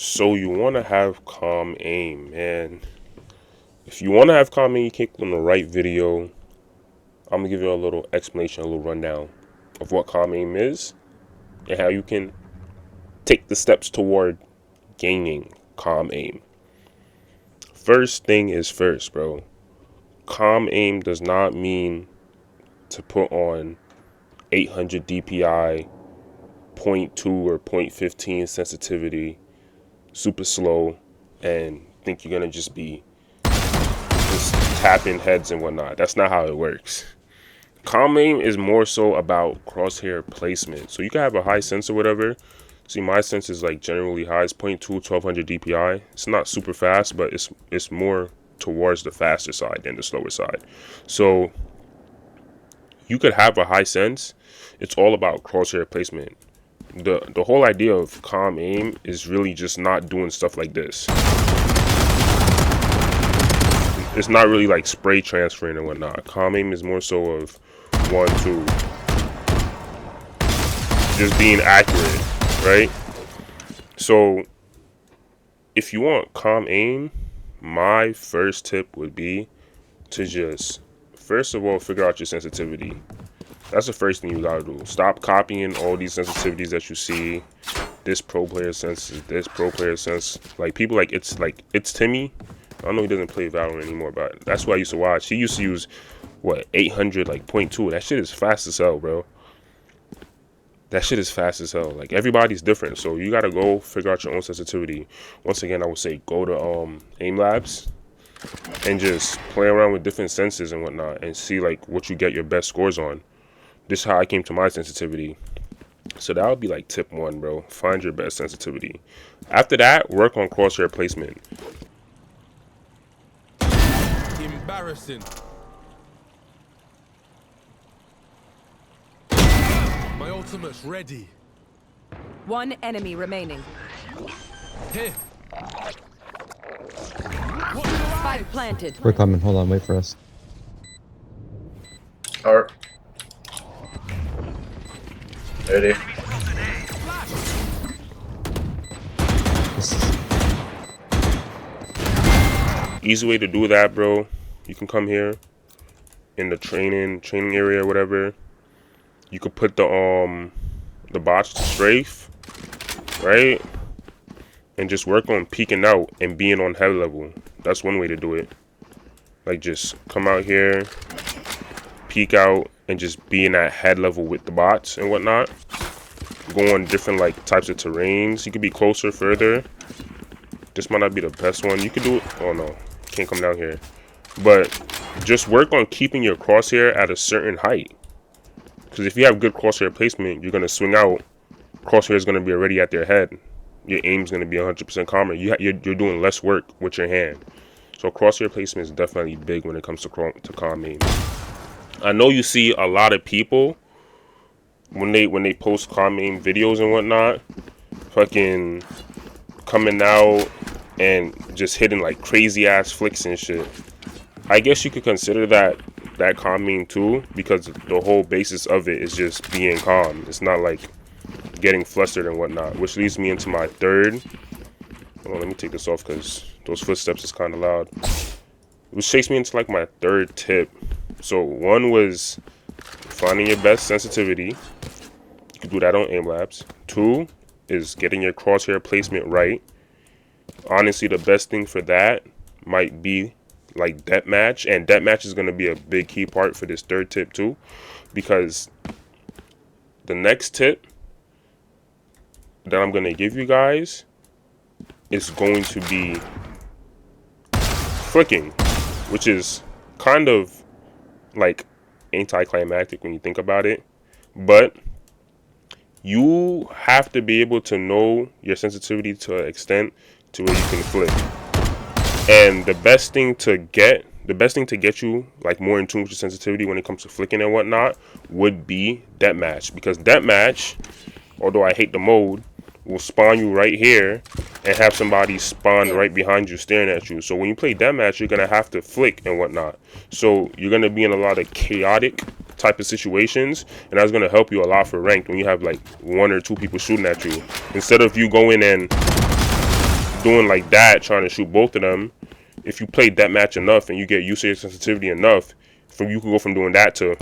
So you want to have calm aim, man. If you want to have calm aim, you click on the right video. I'm gonna give you a little explanation, a little rundown of what calm aim is and how you can take the steps toward gaining calm aim. First thing is first, bro. Calm aim does not mean to put on 800 DPI, 0.2 or 0.15 sensitivity, super slow, and think you're gonna just be just tapping heads and whatnot. That's not how it works. Calm aim is more so about crosshair placement. So you can have a high sense or whatever. See, my sense is like generally high. It's 0.2, 1200 DPI. It's not super fast, but it's more towards the faster side than the slower side. So you could have a high sense. It's all about crosshair placement. The whole idea of calm aim is really just not doing stuff like this. It's not really like spray transferring and whatnot. Calm aim is more so of 1, 2, just being accurate, right? So if you want calm aim, my first tip would be to just first of all figure out your sensitivity. That's the first thing you gotta do. Stop copying all these sensitivities that you see. This pro player senses, this pro player sense. Like people like it's Timmy. I don't know, he doesn't play Valorant anymore, but that's what I used to watch. He used to use what 800 like 0.2. That shit is fast as hell, bro. That shit is fast as hell. Like everybody's different, so you gotta go figure out your own sensitivity. Once again, I would say go to aim labs and just play around with different senses and whatnot and see like what you get your best scores on. This is how I came to my sensitivity. So that would be like tip 1, bro. Find your best sensitivity. After that, work on crosshair placement. Embarrassing. My ultimate's ready. One enemy remaining. Here. Spike planted. We're coming. Hold on. Wait for us. Alright. Ready. This is... Easy way to do that, bro. You can come here in the training area or whatever. You could put the bots to strafe, right? And just work on peeking out and being on head level. That's one way to do it. Like just come out here, peek out, and just being at head level with the bots and whatnot. Go on different like types of terrains. You could be closer, further. This might not be the best one. You could do it. Oh no, can't come down here. But just work on keeping your crosshair at a certain height. Because if you have good crosshair placement, you're gonna swing out. Crosshair is gonna be already at their head. Your aim's gonna be 100% calmer. You're doing less work with your hand. So crosshair placement is definitely big when it comes to calm aim. I know you see a lot of people when they post calm aim videos and whatnot, fucking coming out and just hitting like crazy ass flicks and shit. I guess you could consider that calm aim too, because the whole basis of it is just being calm. It's not like getting flustered and whatnot, which leads me into my third. Hold on, let me take this off because those footsteps is kind of loud. Which takes me into like my third tip. So one was finding your best sensitivity. You can do that on aim labs. 2 is getting your crosshair placement right. Honestly, the best thing for that might be like deathmatch, and deathmatch is going to be a big key part for this third tip too, because the next tip that I'm going to give you guys is going to be flicking, which is kind of like anticlimactic when you think about it, but you have to be able to know your sensitivity to an extent to where you can flick. And the best thing to get you like more in tune with your sensitivity when it comes to flicking and whatnot would be deathmatch, because deathmatch, although I hate the mode, will spawn you right here and have somebody spawn right behind you staring at you. So when you play deathmatch, you're gonna have to flick and whatnot. So you're gonna be in a lot of chaotic type of situations, and that's gonna help you a lot for ranked when you have like 1 or 2 people shooting at you. Instead of you going and doing like that, trying to shoot both of them, if you play that match enough and you get used to your sensitivity enough, you can go from doing that to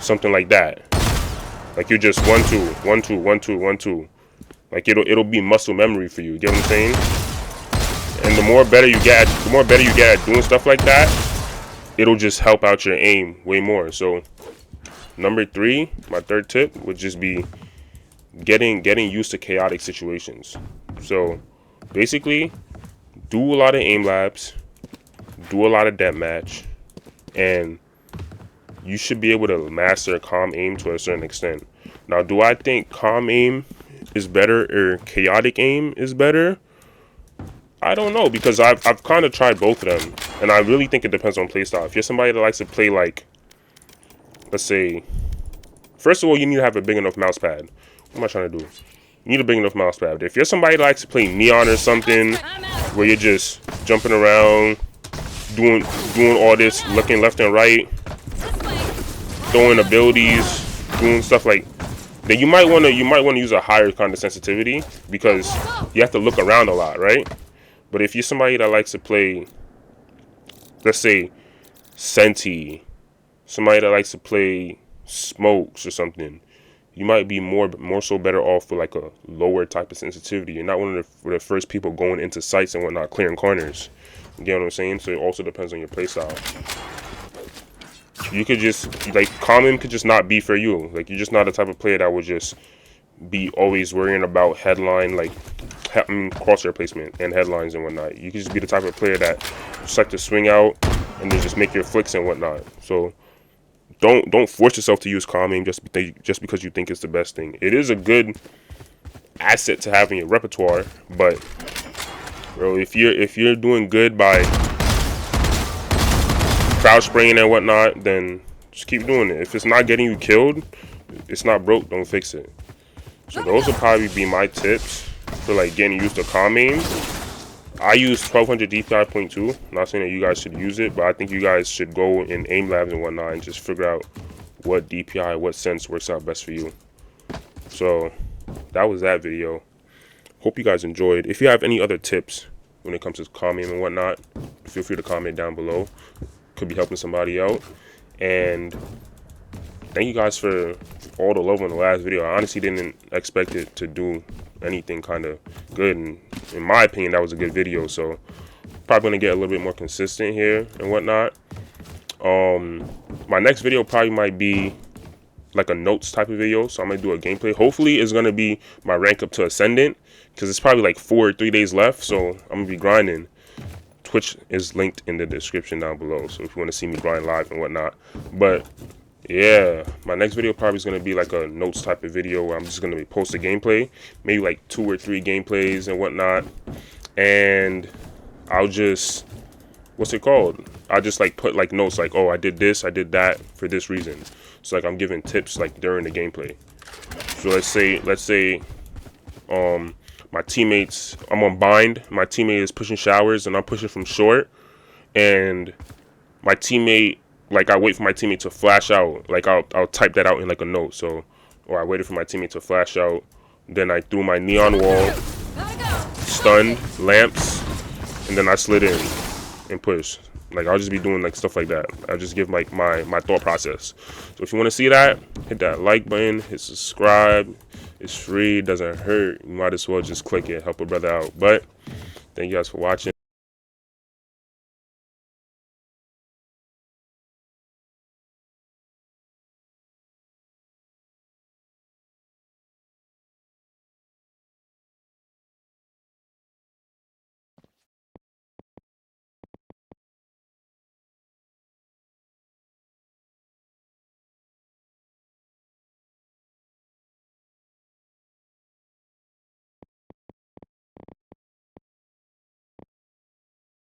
something like that. Like you're just 1-2, 1-2, 1-2, 1-2. Like it'll be muscle memory for you. You get what I'm saying? And the more better you get at doing stuff like that, it'll just help out your aim way more. So number 3, my third tip would just be getting used to chaotic situations. So basically, do a lot of aim labs, do a lot of deathmatch, and you should be able to master calm aim to a certain extent. Now, do I think calm aim is better or chaotic aim is better? I don't know, because I've kind of tried both of them, and I really think it depends on playstyle. If you're somebody that likes to play, like, let's say, first of all, you need to have a big enough mouse pad. What am I trying to do? You need a big enough mouse pad. If you're somebody that likes to play Neon or something, where you're just jumping around, doing all this, looking left and right, throwing abilities, doing stuff like, then you might want to use a higher kind of sensitivity, because you have to look around a lot, right? But if you're somebody that likes to play, let's say, Senti, somebody that likes to play Smokes or something, you might be more so better off with like a lower type of sensitivity. You're not one of the first people going into sites and whatnot, clearing corners. You get what I'm saying? So it also depends on your playstyle. You could just, like, common could just not be for you. Like, you're just not the type of player that would just be always worrying about headline, like, crosshair placement and headlines and whatnot. You could just be the type of player that just like to swing out and then just make your flicks and whatnot. So don't force yourself to use calm aim just because you think it's the best thing. It is a good asset to have in your repertoire, but bro, if you're doing good by crowd spraying and whatnot, then just keep doing it. If it's not getting you killed, it's not broke, don't fix it. So those would probably be my tips for like getting used to calm aim. I use 1200 DPI.2. Not saying that you guys should use it, but I think you guys should go in aim labs and whatnot and just figure out what DPI, what sense works out best for you. So that was that video. Hope you guys enjoyed. If you have any other tips when it comes to calm aim and whatnot, feel free to comment down below. Could be helping somebody out. And thank you guys for all the love on the last video. I honestly didn't expect it to do anything kind of good, and in my opinion that was a good video, so probably gonna get a little bit more consistent here and whatnot. My next video probably might be like a notes type of video, so I'm gonna do a gameplay. Hopefully it's gonna be my rank up to Ascendant, because it's probably like 4 or 3 days left, so I'm gonna be grinding. Twitch is linked in the description down below, so if you want to see me grind live and whatnot. But yeah, my next video probably is going to be like a notes type of video where I'm just going to post a gameplay, maybe like 2 or 3 gameplays and whatnot, and I'll just, what's it called, I just like put like notes like, oh, I did this, I did that for this reason. So like I'm giving tips like during the gameplay. So let's say my teammates, I'm on bind, my teammate is pushing showers and I'm pushing from short, and my teammate, like, I wait for my teammate to flash out. Like, I'll type that out in like a note. So, or I waited for my teammate to flash out, then I threw my neon wall, stunned, lamps, and then I slid in and pushed. Like, I'll just be doing like stuff like that. I'll just give like my thought process. So if you want to see that, hit that like button, hit subscribe. It's free, it doesn't hurt. You might as well just click it, help a brother out. But thank you guys for watching.